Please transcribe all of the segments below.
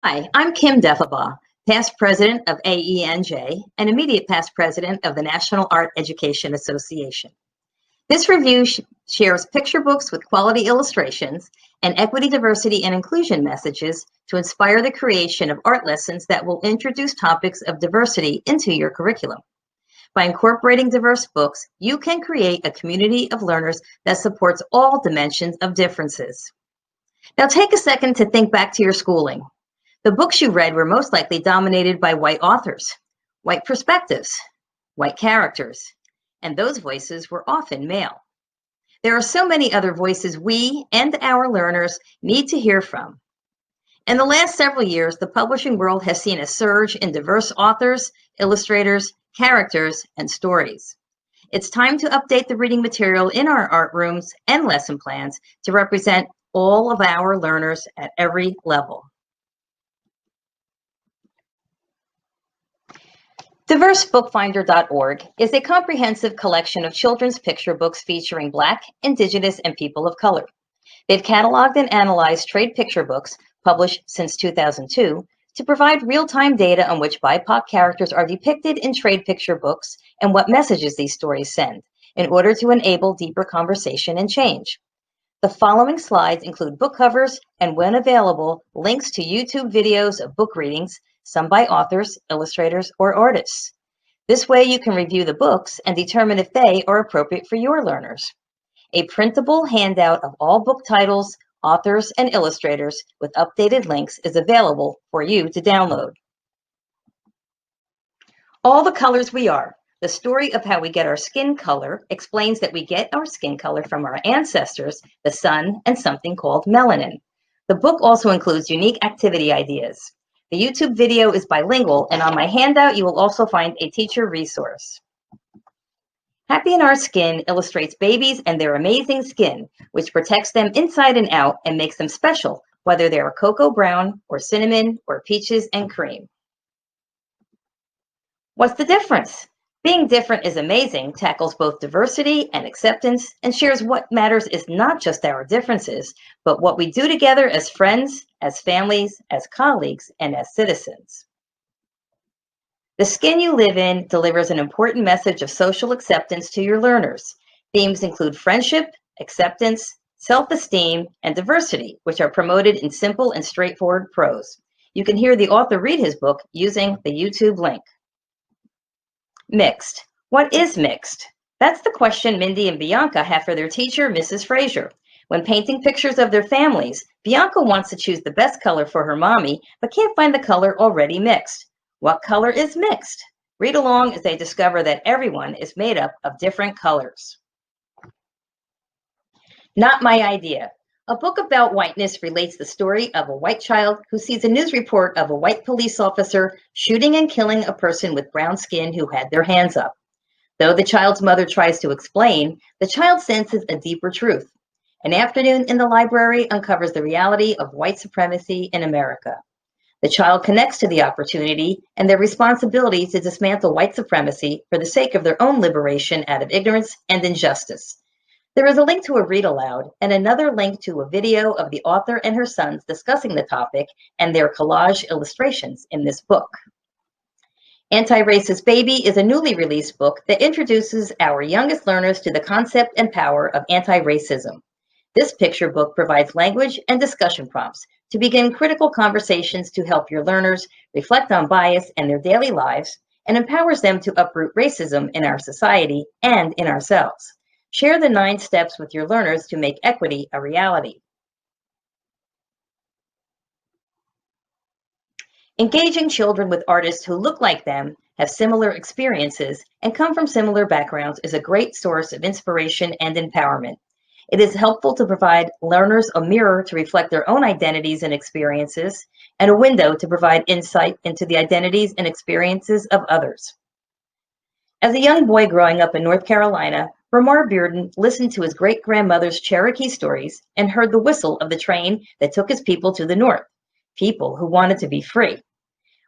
Hi, I'm Kim Defibaugh, past president of AENJ and immediate past president of the National Art Education Association. This review shares picture books with quality illustrations and equity, diversity, and inclusion messages to inspire the creation of art lessons that will introduce topics of diversity into your curriculum. By incorporating diverse books, you can create a community of learners that supports all dimensions of differences. Now take a second to think back to your schooling. The books you read were most likely dominated by white authors, white perspectives, white characters, and those voices were often male. There are so many other voices we and our learners need to hear from. In the last several years, the publishing world has seen a surge in diverse authors, illustrators, characters, and stories. It's time to update the reading material in our art rooms and lesson plans to represent all of our learners at every level. DiverseBookFinder.org is a comprehensive collection of children's picture books featuring Black, Indigenous, and people of color. They've cataloged and analyzed trade picture books published since 2002 to provide real-time data on which BIPOC characters are depicted in trade picture books and what messages these stories send in order to enable deeper conversation and change. The following slides include book covers and, when available, links to YouTube videos of book readings, some by authors, illustrators, or artists. This way you can review the books and determine if they are appropriate for your learners. A printable handout of all book titles, authors, and illustrators with updated links is available for you to download. All the Colors We Are. The story of how we get our skin color explains that we get our skin color from our ancestors, the sun, and something called melanin. The book also includes unique activity ideas. The YouTube video is bilingual, and on my handout, you will also find a teacher resource. Happy in Our Skin illustrates babies and their amazing skin, which protects them inside and out and makes them special, whether they are cocoa brown or cinnamon or peaches and cream. What's the difference? Being Different is Amazing tackles both diversity and acceptance and shares what matters is not just our differences, but what we do together as friends, as families, as colleagues, and as citizens. The Skin You Live In delivers an important message of social acceptance to your learners. Themes include friendship, acceptance, self-esteem, and diversity, which are promoted in simple and straightforward prose. You can hear the author read his book using the YouTube link. Mixed. What is mixed? That's the question Mindy and Bianca have for their teacher, Mrs. Frazier. When painting pictures of their families, Bianca wants to choose the best color for her mommy, but can't find the color already mixed. What color is mixed? Read along as they discover that everyone is made up of different colors. Not My Idea. A book about whiteness relates the story of a white child who sees a news report of a white police officer shooting and killing a person with brown skin who had their hands up. Though the child's mother tries to explain, the child senses a deeper truth. An afternoon in the library uncovers the reality of white supremacy in America. The child connects to the opportunity and their responsibility to dismantle white supremacy for the sake of their own liberation out of ignorance and injustice. There is a link to a read aloud and another link to a video of the author and her sons discussing the topic and their collage illustrations in this book. Anti-Racist Baby is a newly released book that introduces our youngest learners to the concept and power of anti-racism. This picture book provides language and discussion prompts to begin critical conversations to help your learners reflect on bias in their daily lives and empowers them to uproot racism in our society and in ourselves. Share the 9 steps with your learners to make equity a reality. Engaging children with artists who look like them, have similar experiences, and come from similar backgrounds is a great source of inspiration and empowerment. It is helpful to provide learners a mirror to reflect their own identities and experiences, and a window to provide insight into the identities and experiences of others. As a young boy growing up in North Carolina, Ramar Bearden listened to his great-grandmother's Cherokee stories and heard the whistle of the train that took his people to the north, people who wanted to be free.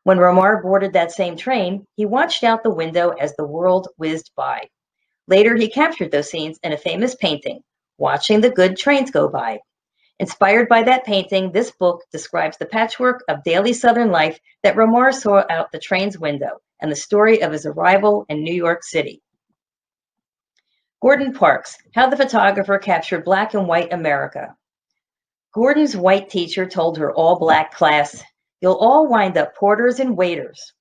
When Ramar boarded that same train, he watched out the window as the world whizzed by. Later, he captured those scenes in a famous painting, Watching the Good Trains Go By. Inspired by that painting, this book describes the patchwork of daily Southern life that Romar saw out the train's window and the story of his arrival in New York City. Gordon Parks, How the Photographer Captured Black and White America. Gordon's white teacher told her all-black class, "You'll all wind up porters and waiters."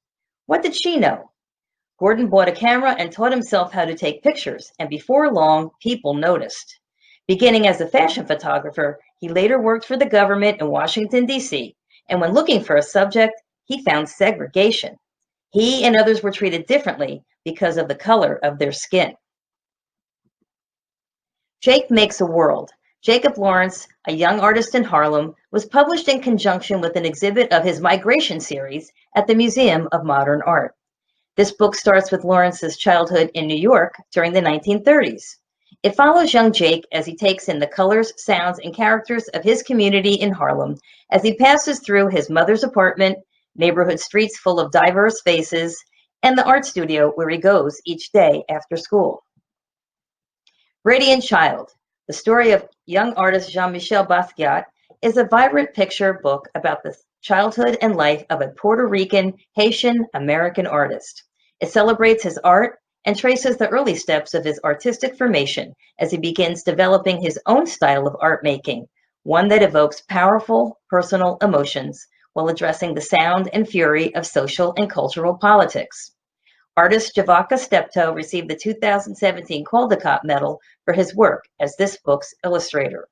What did she know? Gordon bought a camera and taught himself how to take pictures, and before long, people noticed. Beginning as a fashion photographer, he later worked for the government in Washington, D.C., and when looking for a subject, he found segregation. He and others were treated differently because of the color of their skin. Jake Makes a World. Jacob Lawrence, a young artist in Harlem, was published in conjunction with an exhibit of his Migration series at the Museum of Modern Art. This book starts with Lawrence's childhood in New York during the 1930s. It follows young Jake as he takes in the colors, sounds, and characters of his community in Harlem as he passes through his mother's apartment, neighborhood streets full of diverse faces, and the art studio where he goes each day after school. Radiant Child, the story of young artist Jean-Michel Basquiat, is a vibrant picture book about the childhood and life of a Puerto Rican, Haitian American artist. It celebrates his art and traces the early steps of his artistic formation as he begins developing his own style of art making, one that evokes powerful personal emotions while addressing the sound and fury of social and cultural politics. Artist Javaka Steptoe received the 2017 Caldecott Medal for his work as this book's illustrator.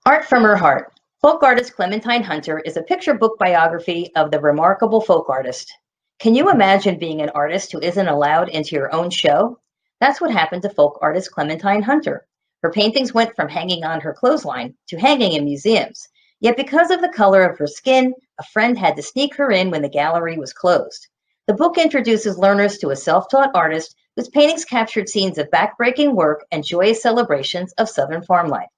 Art from Her Heart. Folk artist Clementine Hunter is a picture book biography of the remarkable folk artist. Can you imagine being an artist who isn't allowed into your own show? That's what happened to folk artist Clementine Hunter. Her paintings went from hanging on her clothesline to hanging in museums. Yet because of the color of her skin, a friend had to sneak her in when the gallery was closed. The book introduces learners to a self-taught artist whose paintings captured scenes of backbreaking work and joyous celebrations of Southern farm life.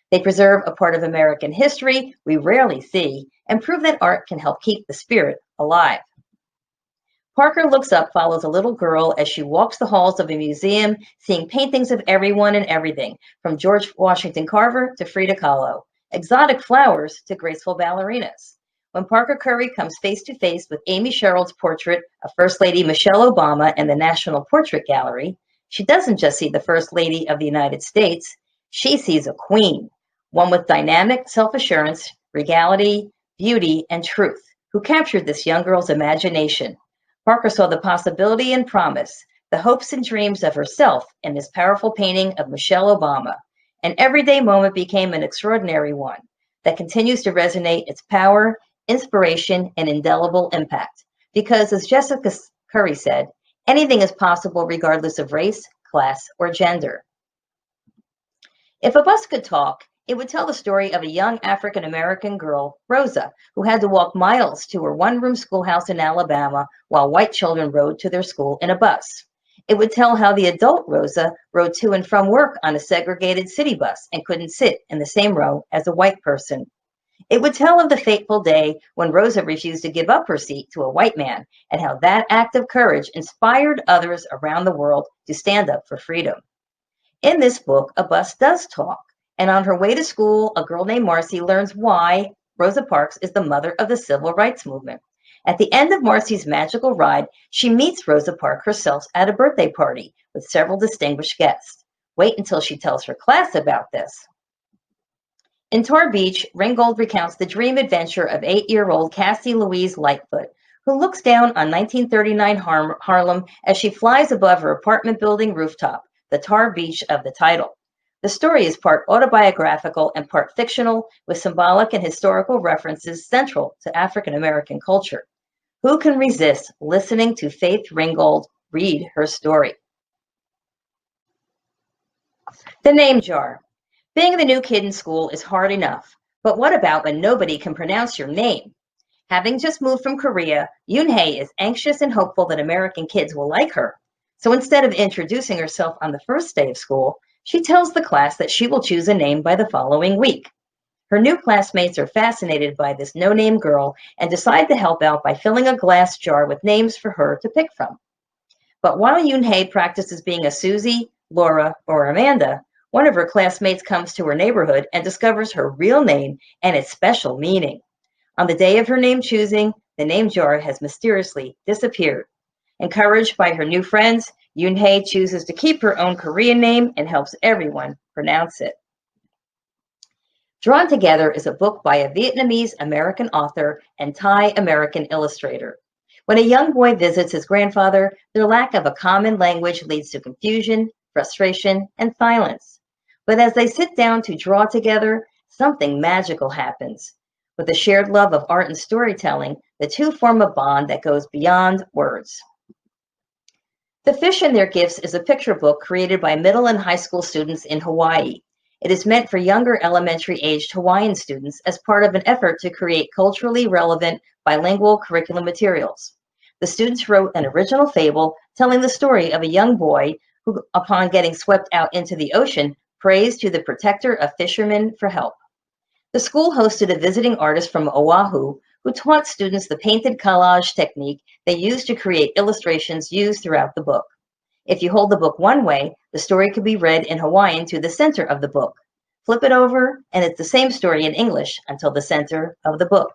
They preserve a part of American history we rarely see and prove that art can help keep the spirit alive. Parker Looks Up follows a little girl as she walks the halls of a museum, seeing paintings of everyone and everything, from George Washington Carver to Frida Kahlo, exotic flowers to graceful ballerinas. When Parker Curry comes face to face with Amy Sherald's portrait of First Lady Michelle Obama in the National Portrait Gallery, she doesn't just see the First Lady of the United States, she sees a queen, one with dynamic self-assurance, regality, beauty, and truth, who captured this young girl's imagination. Parker saw the possibility and promise, the hopes and dreams of herself in this powerful painting of Michelle Obama. An everyday moment became an extraordinary one that continues to resonate its power, inspiration, and indelible impact. Because, as Jessica Curry said, anything is possible regardless of race, class, or gender. If a bus could talk, it would tell the story of a young African-American girl, Rosa, who had to walk miles to her one-room schoolhouse in Alabama while white children rode to their school in a bus. It would tell how the adult Rosa rode to and from work on a segregated city bus and couldn't sit in the same row as a white person. It would tell of the fateful day when Rosa refused to give up her seat to a white man and how that act of courage inspired others around the world to stand up for freedom. In this book, a bus does talk, and on her way to school, a girl named Marcy learns why Rosa Parks is the mother of the civil rights movement. At the end of Marcy's magical ride, she meets Rosa Parks herself at a birthday party with several distinguished guests. Wait until she tells her class about this. In Tar Beach, Ringgold recounts the dream adventure of 8-year-old Cassie Louise Lightfoot, who looks down on 1939 Harlem as she flies above her apartment building rooftop, the Tar Beach of the title. The story is part autobiographical and part fictional, with symbolic and historical references central to African American culture. Who can resist listening to Faith Ringgold read her story? The Name Jar. Being the new kid in school is hard enough, but what about when nobody can pronounce your name? Having just moved from Korea, Yoonhae is anxious and hopeful that American kids will like her. So instead of introducing herself on the first day of school, she tells the class that she will choose a name by the following week. Her new classmates are fascinated by this no-name girl and decide to help out by filling a glass jar with names for her to pick from. But while Yoonhae practices being a Susie, Laura, or Amanda, One of her classmates comes to her neighborhood and discovers her real name and its special meaning. On the day of her name choosing, the name jar has mysteriously disappeared. Encouraged by her new friends, Yoonhae chooses to keep her own Korean name and helps everyone pronounce it. Drawn Together is a book by a Vietnamese-American author and Thai-American illustrator. When a young boy visits his grandfather, their lack of a common language leads to confusion, frustration, and silence. But as they sit down to draw together, something magical happens. With a shared love of art and storytelling, the two form a bond that goes beyond words. The Fish and Their Gifts is a picture book created by middle and high school students in Hawaii. It is meant for younger elementary-aged Hawaiian students as part of an effort to create culturally relevant bilingual curriculum materials. The students wrote an original fable telling the story of a young boy who, upon getting swept out into the ocean, prays to the protector of fishermen for help. The school hosted a visiting artist from Oahu who taught students the painted collage technique they used to create illustrations used throughout the book. If you hold the book one way, the story could be read in Hawaiian to the center of the book. Flip it over, and it's the same story in English until the center of the book.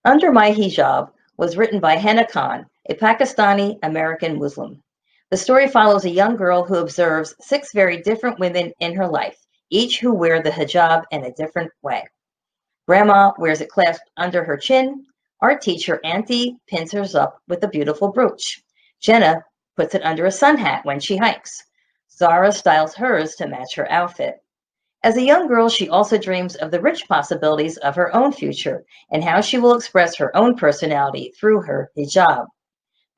Under My Hijab was written by Henna Khan, a Pakistani-American Muslim. The story follows a young girl who observes 6 very different women in her life, each who wear the hijab in a different way. Grandma wears it clasped under her chin. Art teacher Auntie pins hers up with a beautiful brooch. Jenna puts it under a sun hat when she hikes. Zara styles hers to match her outfit. As a young girl, she also dreams of the rich possibilities of her own future and how she will express her own personality through her hijab.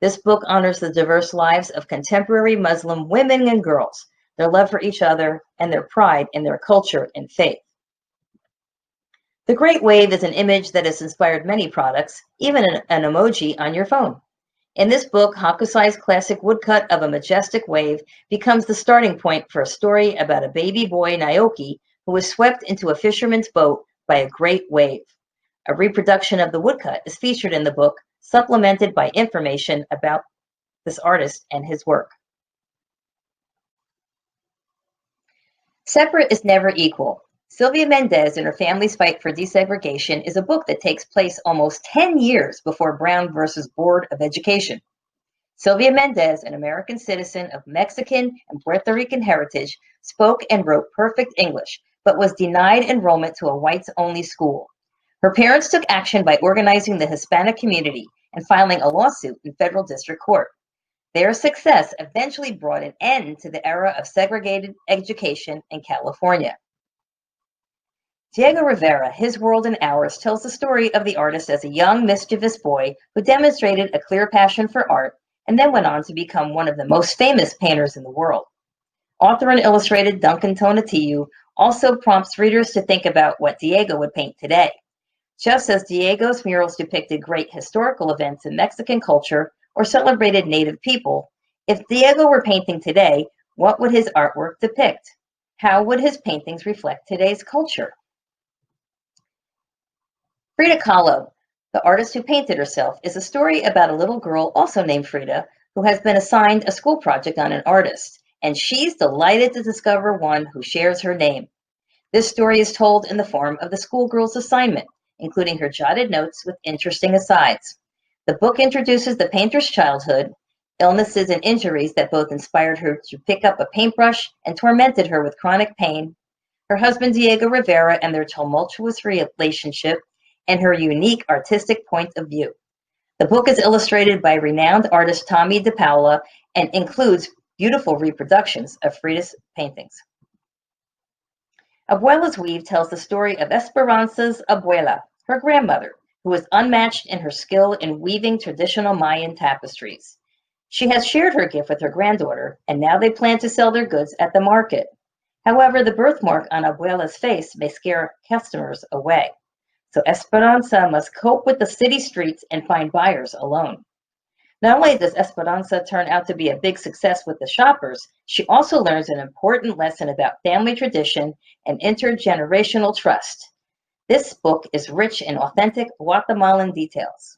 This book honors the diverse lives of contemporary Muslim women and girls, their love for each other, and their pride in their culture and faith. The Great Wave is an image that has inspired many products, even an emoji on your phone. In this book, Hakusai's classic woodcut of a majestic wave becomes the starting point for a story about a baby boy, Naoki, who was swept into a fisherman's boat by a great wave. A reproduction of the woodcut is featured in the book, supplemented by information about this artist and his work. Separate is Never Equal. Sylvia Mendez and her family's fight for desegregation is a book that takes place almost 10 years before Brown versus Board of Education. Sylvia Mendez, an American citizen of Mexican and Puerto Rican heritage, spoke and wrote perfect English, but was denied enrollment to a whites-only school. Her parents took action by organizing the Hispanic community and filing a lawsuit in federal district court. Their success eventually brought an end to the era of segregated education in California. Diego Rivera, His World and Ours, tells the story of the artist as a young, mischievous boy who demonstrated a clear passion for art and then went on to become one of the most famous painters in the world. Author and illustrator Duncan Tonatiuh also prompts readers to think about what Diego would paint today. Just as Diego's murals depicted great historical events in Mexican culture or celebrated Native people, if Diego were painting today, what would his artwork depict? How would his paintings reflect today's culture? Frida Kahlo, the artist who painted herself, is a story about a little girl also named Frida who has been assigned a school project on an artist, and she's delighted to discover one who shares her name. This story is told in the form of the schoolgirl's assignment, including her jotted notes with interesting asides. The book introduces the painter's childhood, illnesses and injuries that both inspired her to pick up a paintbrush and tormented her with chronic pain, her husband Diego Rivera and their tumultuous relationship, and her unique artistic point of view. The book is illustrated by renowned artist Tommy DePaula and includes beautiful reproductions of Frida's paintings. Abuela's Weave tells the story of Esperanza's abuela, her grandmother, who was unmatched in her skill in weaving traditional Mayan tapestries. She has shared her gift with her granddaughter, and now they plan to sell their goods at the market. However, the birthmark on Abuela's face may scare customers away. So Esperanza must cope with the city streets and find buyers alone. Not only does Esperanza turn out to be a big success with the shoppers, she also learns an important lesson about family tradition and intergenerational trust. This book is rich in authentic Guatemalan details.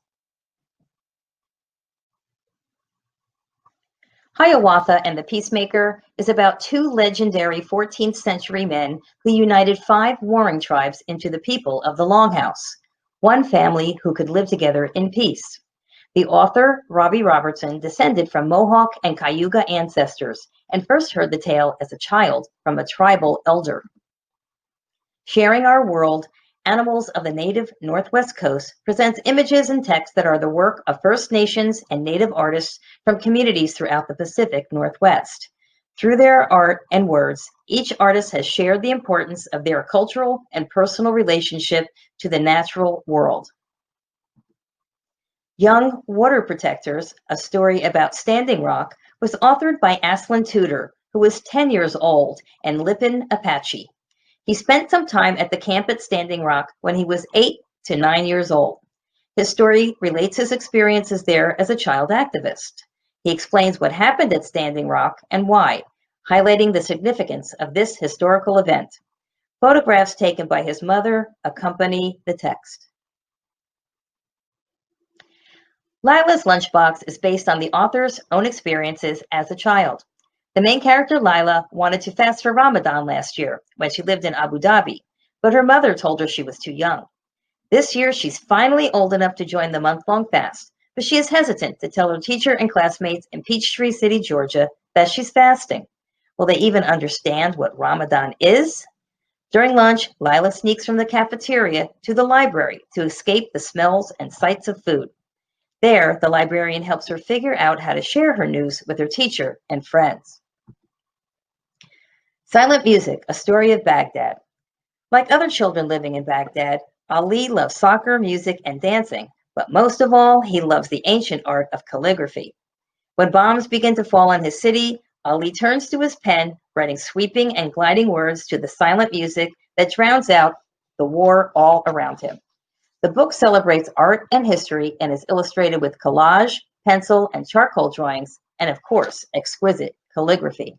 Hiawatha and the Peacemaker is about two legendary 14th century men who united five warring tribes into the people of the Longhouse, one family who could live together in peace. The author, Robbie Robertson, descended from Mohawk and Cayuga ancestors and first heard the tale as a child from a tribal elder. Sharing Our World, Animals of the Native Northwest Coast presents images and text that are the work of First Nations and Native artists from communities throughout the Pacific Northwest. Through their art and words, each artist has shared the importance of their cultural and personal relationship to the natural world. Young Water Protectors, a story about Standing Rock, was authored by Aslan Tudor, who was 10 years old and Lipan Apache. He spent some time at the camp at Standing Rock when he was 8 to 9 years old. His story relates his experiences there as a child activist. He explains what happened at Standing Rock and why, highlighting the significance of this historical event. Photographs taken by his mother accompany the text. Lila's Lunchbox is based on the author's own experiences as a child. The main character, Lila, wanted to fast for Ramadan last year when she lived in Abu Dhabi, but her mother told her she was too young. This year, she's finally old enough to join the month-long fast, but she is hesitant to tell her teacher and classmates in Peachtree City, Georgia, that she's fasting. Will they even understand what Ramadan is? During lunch, Lila sneaks from the cafeteria to the library to escape the smells and sights of food. There, the librarian helps her figure out how to share her news with her teacher and friends. Silent Music, A Story of Baghdad. Like other children living in Baghdad, Ali loves soccer, music, and dancing, but most of all, he loves the ancient art of calligraphy. When bombs begin to fall on his city, Ali turns to his pen, writing sweeping and gliding words to the silent music that drowns out the war all around him. The book celebrates art and history and is illustrated with collage, pencil, and charcoal drawings, and of course, exquisite calligraphy.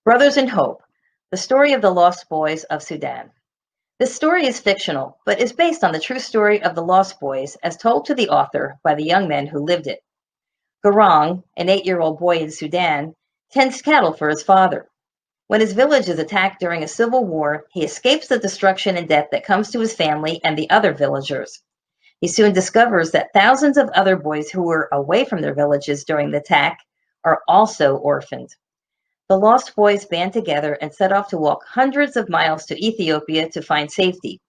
Brothers in Hope, the story of the lost boys of Sudan. This story is fictional, but is based on the true story of the lost boys as told to the author by the young men who lived it. Garang, an 8-year-old boy in Sudan, tends cattle for his father. When his village is attacked during a civil war, he escapes the destruction and death that comes to his family and the other villagers. He soon discovers that thousands of other boys who were away from their villages during the attack are also orphaned. The lost boys band together and set off to walk hundreds of miles to Ethiopia to find safety.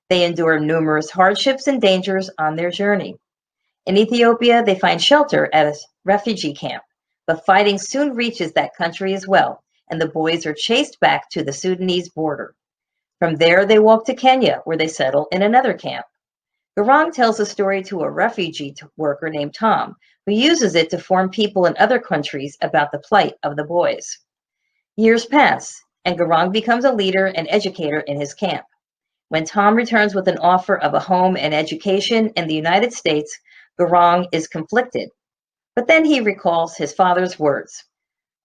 They endure numerous hardships and dangers on their journey. In Ethiopia, they find shelter at a refugee camp, but fighting soon reaches that country as well, and the boys are chased back to the Sudanese border. From there, they walk to Kenya, where they settle in another camp. Garang tells a story to a refugee worker named Tom, who uses it to inform people in other countries about the plight of the boys. Years pass, and Garang becomes a leader and educator in his camp. When Tom returns with an offer of a home and education in the United States, Garang is conflicted. But then he recalls his father's words,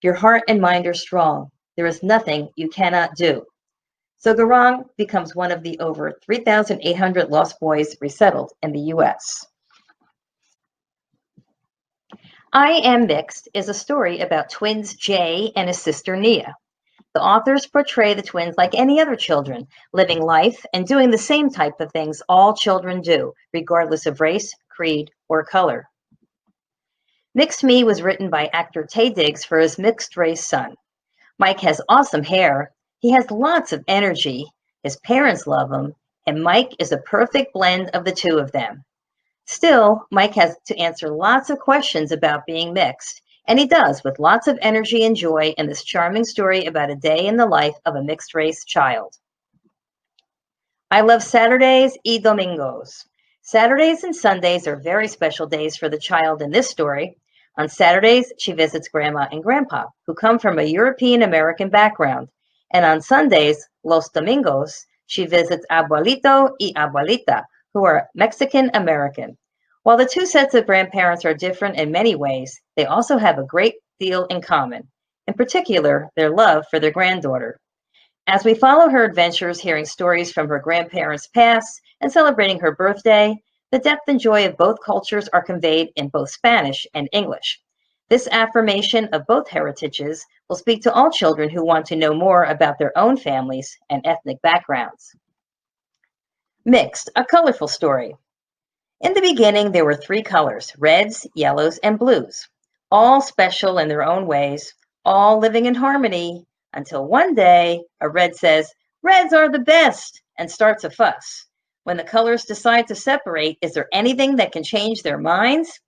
"Your heart and mind are strong. There is nothing you cannot do." So Garang becomes one of the over 3,800 lost boys resettled in the U.S. I Am Mixed is a story about twins Jay and his sister Nia. The authors portray the twins like any other children, living life and doing the same type of things all children do, regardless of race, creed, or color. Mixed Me was written by actor Taye Diggs for his mixed-race son. Mike has awesome hair, he has lots of energy, his parents love him, and Mike is a perfect blend of the two of them. Still, Mike has to answer lots of questions about being mixed, and he does with lots of energy and joy in this charming story about a day in the life of a mixed-race child. I love Saturdays y Domingos. Saturdays and Sundays are very special days for the child in this story. On Saturdays, she visits Grandma and Grandpa, who come from a European-American background. And on Sundays, Los Domingos, she visits Abuelito y Abuelita, who are Mexican-American. While the two sets of grandparents are different in many ways, they also have a great deal in common, in particular, their love for their granddaughter. As we follow her adventures, hearing stories from her grandparents' past and celebrating her birthday, the depth and joy of both cultures are conveyed in both Spanish and English. This affirmation of both heritages will speak to all children who want to know more about their own families and ethnic backgrounds. Mixed, a colorful story. In the beginning, there were three colors, reds, yellows, and blues, all special in their own ways, all living in harmony, until one day a red says, "Reds are the best," and starts a fuss. When the colors decide to separate, is there anything that can change their minds?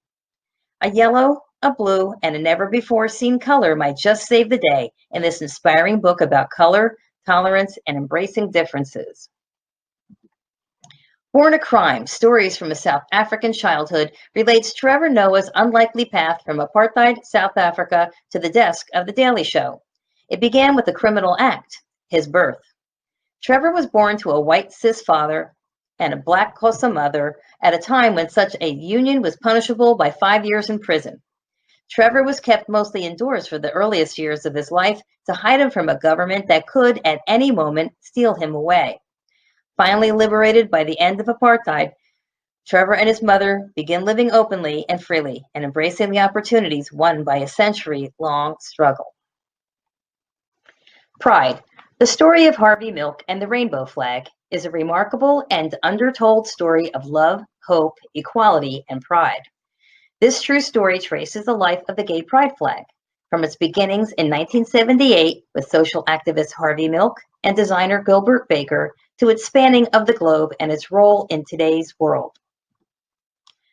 A yellow, a blue, and a never-before-seen color might just save the day in this inspiring book about color, tolerance, and embracing differences. Born a Crime, Stories from a South African Childhood relates Trevor Noah's unlikely path from apartheid South Africa to the desk of The Daily Show. It began with a criminal act, his birth. Trevor was born to a white cis father and a black Xhosa mother at a time when such a union was punishable by 5 years in prison. Trevor was kept mostly indoors for the earliest years of his life to hide him from a government that could, at any moment, steal him away. Finally liberated by the end of apartheid, Trevor and his mother begin living openly and freely and embracing the opportunities won by a century-long struggle. Pride, the story of Harvey Milk and the rainbow flag, is a remarkable and undertold story of love, hope, equality, and pride. This true story traces the life of the gay pride flag, from its beginnings in 1978 with social activist Harvey Milk and designer Gilbert Baker to its spanning of the globe and its role in today's world.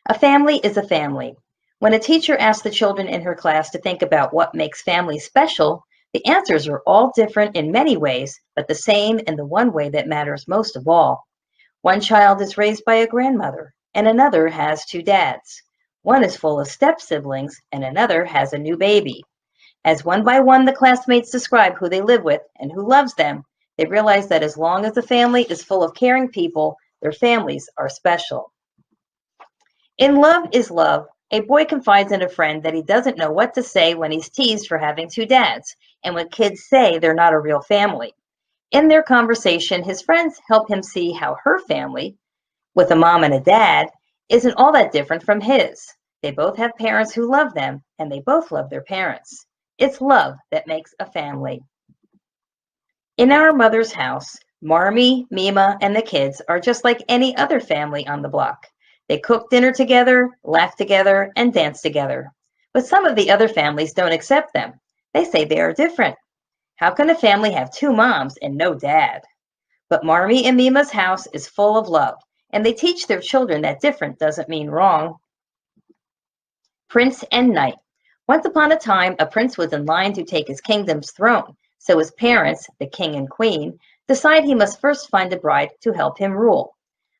A family is a family. When a teacher asks the children in her class to think about what makes families special, the answers are all different in many ways, but the same in the one way that matters most of all. One child is raised by a grandmother, and another has two dads. One is full of step-siblings, and another has a new baby. As one by one the classmates describe who they live with and who loves them, they realize that as long as the family is full of caring people, their families are special. In Love is Love, a boy confides in a friend that he doesn't know what to say when he's teased for having two dads, and when kids say they're not a real family. In their conversation, his friends help him see how her family, with a mom and a dad, isn't all that different from his. They both have parents who love them, and they both love their parents. It's love that makes a family. In Our Mother's House, Marmee, Mima, and the kids are just like any other family on the block. They cook dinner together, laugh together, and dance together. But some of the other families don't accept them. They say they are different. How can a family have two moms and no dad? But Marmee and Mima's house is full of love, and they teach their children that different doesn't mean wrong. Prince and Knight. Once upon a time, a prince was in line to take his kingdom's throne. So his parents, the king and queen, decide he must first find a bride to help him rule.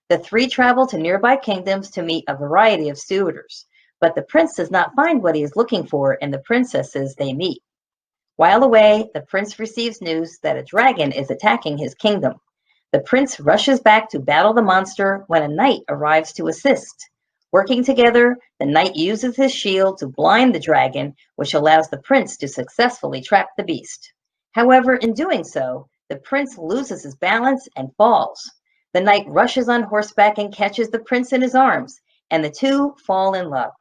The three travel to nearby kingdoms to meet a variety of suitors, but the prince does not find what he is looking for in the princesses they meet. While away, the prince receives news that a dragon is attacking his kingdom. The prince rushes back to battle the monster when a knight arrives to assist. Working together, the knight uses his shield to blind the dragon, which allows the prince to successfully trap the beast. However, in doing so, the prince loses his balance and falls. The knight rushes on horseback and catches the prince in his arms, and the two fall in love.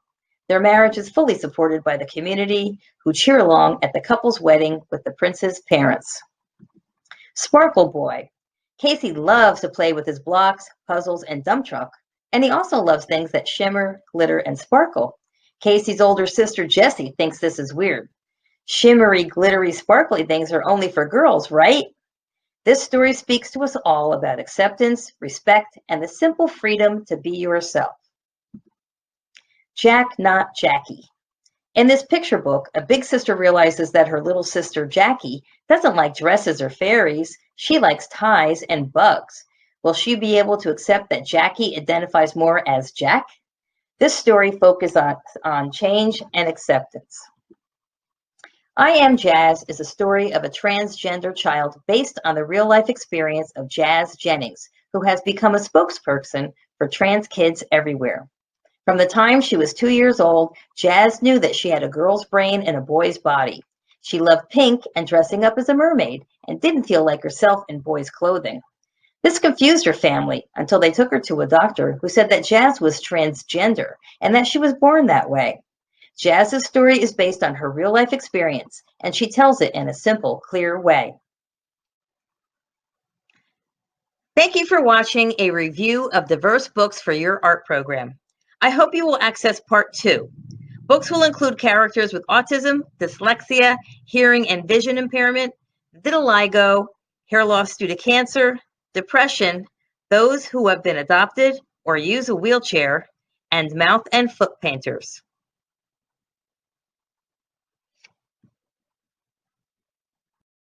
Their marriage is fully supported by the community, who cheer along at the couple's wedding with the prince's parents. Sparkle Boy. Casey loves to play with his blocks, puzzles, and dump truck, and he also loves things that shimmer, glitter, and sparkle. Casey's older sister, Jessie, thinks this is weird. Shimmery, glittery, sparkly things are only for girls, right? This story speaks to us all about acceptance, respect, and the simple freedom to be yourself. Jack, Not Jackie. In this picture book, a big sister realizes that her little sister, Jackie, doesn't like dresses or fairies. She likes ties and bugs. Will she be able to accept that Jackie identifies more as Jack? This story focuses on change and acceptance. I Am Jazz is a story of a transgender child based on the real-life experience of Jazz Jennings, who has become a spokesperson for trans kids everywhere. From the time she was 2 years old, Jazz knew that she had a girl's brain in a boy's body. She loved pink and dressing up as a mermaid and didn't feel like herself in boys' clothing. This confused her family until they took her to a doctor who said that Jazz was transgender and that she was born that way. Jazz's story is based on her real-life experience, and she tells it in a simple, clear way. Thank you for watching a review of diverse books for your art program. I hope you will access Part 2. Books will include characters with autism, dyslexia, hearing and vision impairment, vitiligo, hair loss due to cancer, depression, those who have been adopted or use a wheelchair, and mouth and foot painters.